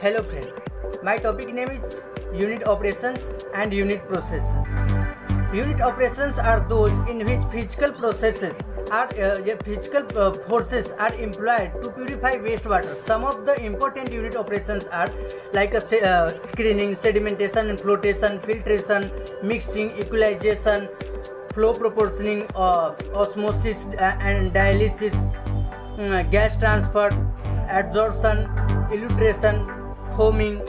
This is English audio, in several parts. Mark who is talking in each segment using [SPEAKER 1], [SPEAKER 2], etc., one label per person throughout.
[SPEAKER 1] Hello friend, my topic name is unit operations and unit processes. Unit operations are those in which physical forces are employed to purify wastewater. Some of the important unit operations are like screening, sedimentation and flotation, filtration, mixing, equalization, flow proportioning, osmosis and dialysis, gas transfer, adsorption, illustration, foaming,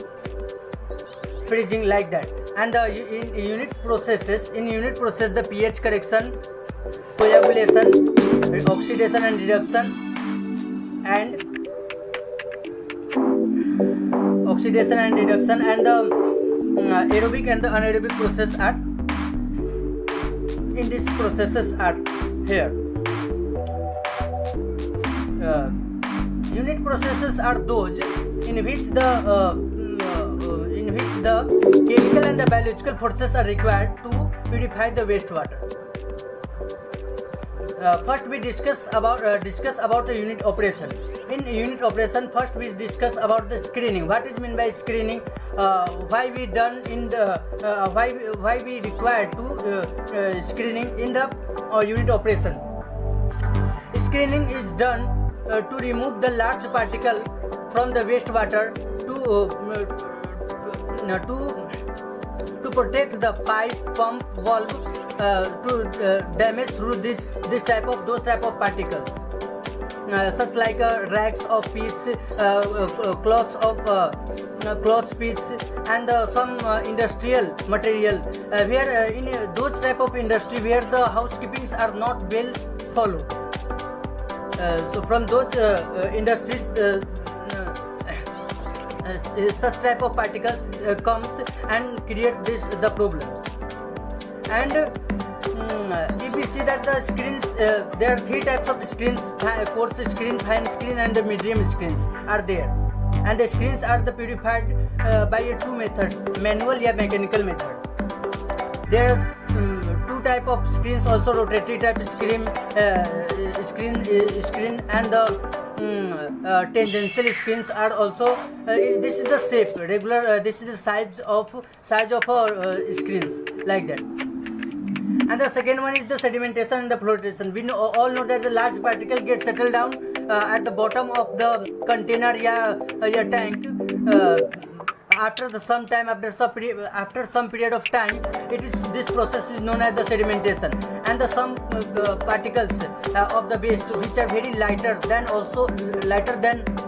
[SPEAKER 1] freezing, like that. And in unit process, the pH correction, coagulation, oxidation and reduction, and the aerobic and the anaerobic process are in these processes are here. Unit processes are those in which the chemical and the biological forces are required to purify the wastewater. First, we discuss about the unit operation. In unit operation, first we discuss about the screening. What is meant by screening? Why we done in the why we required to screening in the unit operation. Screening is done to remove the large particle from the wastewater to protect the pipe, pump, valve to damage through those type of particles, such like rags of piece, cloth piece, and some industrial material. Where in those type of industry where the housekeepings are not well followed. So from those industries, such type of particles comes and create the problems. And if we see that the screens, there are three types of screens: coarse screen, fine screen, and the medium screens are there. And the screens are the purified by a two method: manual or mechanical method. There are two type of screens, also rotatory type screen, and the tangential screens are also. This is the shape, regular. This is the size of screens, like that. And the second one is the sedimentation and the flotation. We all know that the large particle gets settled down at the bottom of the container or tank. After some period of time, this process is known as the sedimentation. And some particles of the waste, which are very lighter than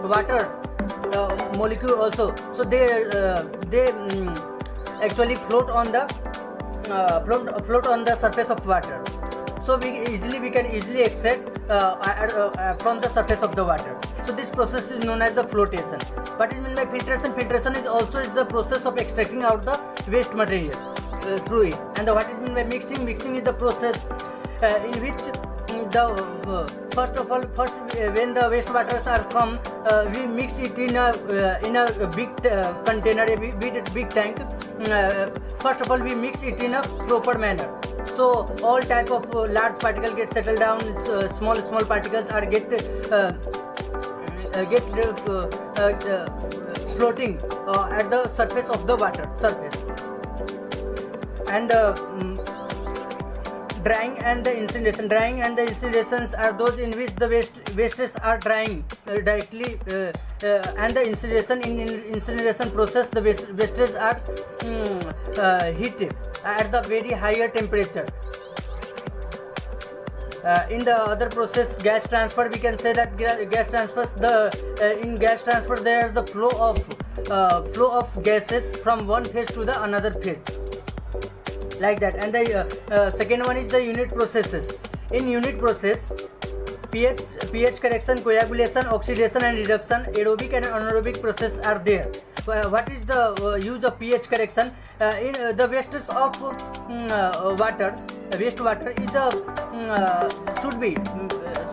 [SPEAKER 1] water molecule also. So they actually float on the surface of water. So we can easily extract from the surface of the water. So this process is known as the flotation. What is meant by filtration? Filtration is the process of extracting out the waste material through it. And what is meant by mixing? Mixing is the process in which first when the waste waters are come, we mix it in a big container, a big tank. First of all, we mix it in a proper manner. So all type of large particles get settled down. Small particles are get floating at the surface of the water surface. And drying and the incineration. Drying and the incinerations are those in which the wastes are drying directly, and the incineration process, the wastes are heated at the very higher temperature. In the other process, gas transfer, we can say that gas transfers in gas transfer there the flow of gases from one phase to the another phase, like that. And the second one is the unit processes. In unit process, pH correction, coagulation, oxidation and reduction, aerobic and anaerobic process are there. What is the use of pH correction? In the wastes of wastewater is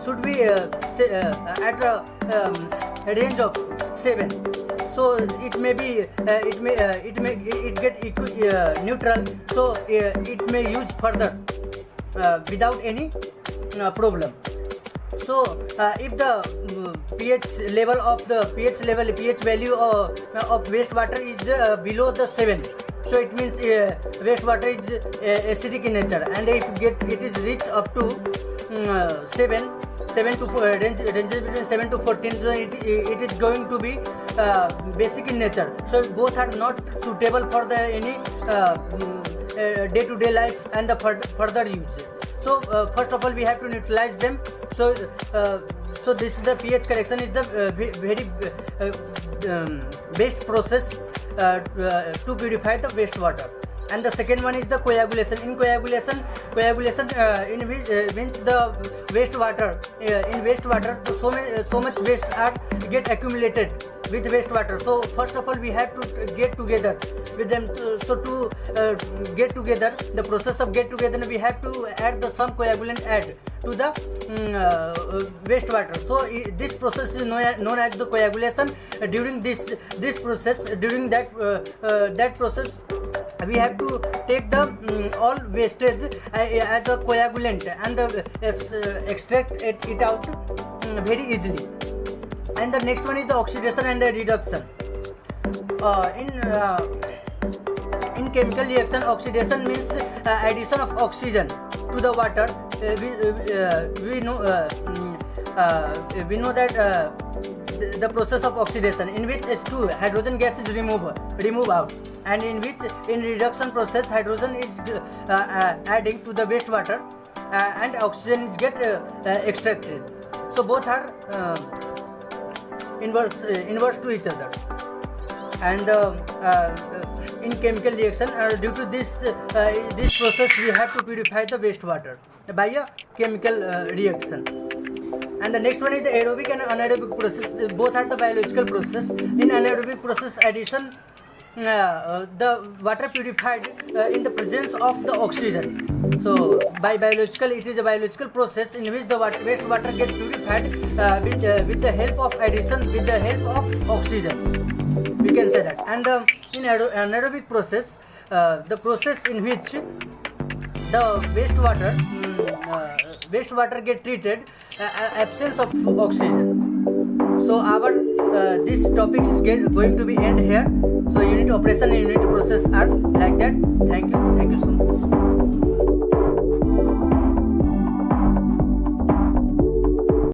[SPEAKER 1] should be at a range of 7. So it may be it get neutral. So it may use further without any problem. So if the pH value of wastewater is below the 7. So it means wastewater is acidic in nature, and if it is reached up to 7 to ranges between 7 to 14, so it is going to be basic in nature. So both are not suitable for the any day-to-day life and the further use. So first of all, we have to neutralize them. So this is the pH correction is the very best process to purify the wastewater. And the second one is the coagulation. In coagulation in which means the wastewater. In wastewater, so much waste are get accumulated with wastewater. So first of all, we have to get together with them. So to get together, the process of get together, we have to add some coagulant add to the wastewater. So this process is known as the coagulation. During this process, during that process, we have to take the all wastage as a coagulant and extract it out very easily. And the next one is the oxidation and the reduction. In chemical reaction, oxidation means addition of oxygen to the water. We know that the process of oxidation in which H2 hydrogen gas is removed out, and in which in reduction process hydrogen is adding to the wastewater and oxygen is get extracted. So both are inverse to each other. And in chemical reaction, due to this process, we have to purify the wastewater by a chemical reaction. And the next one is the aerobic and anaerobic process. Both are the biological process. In anaerobic process addition, the water purified in the presence of the oxygen. So by biological, it is a biological process in which the wastewater gets purified with the help of addition, with the help of oxygen. We can say that. And in anaerobic process, the process in which the wastewater get treated absence of oxygen. So our this topic is going to be end here. So unit operation and unit process are like that. Thank you so much.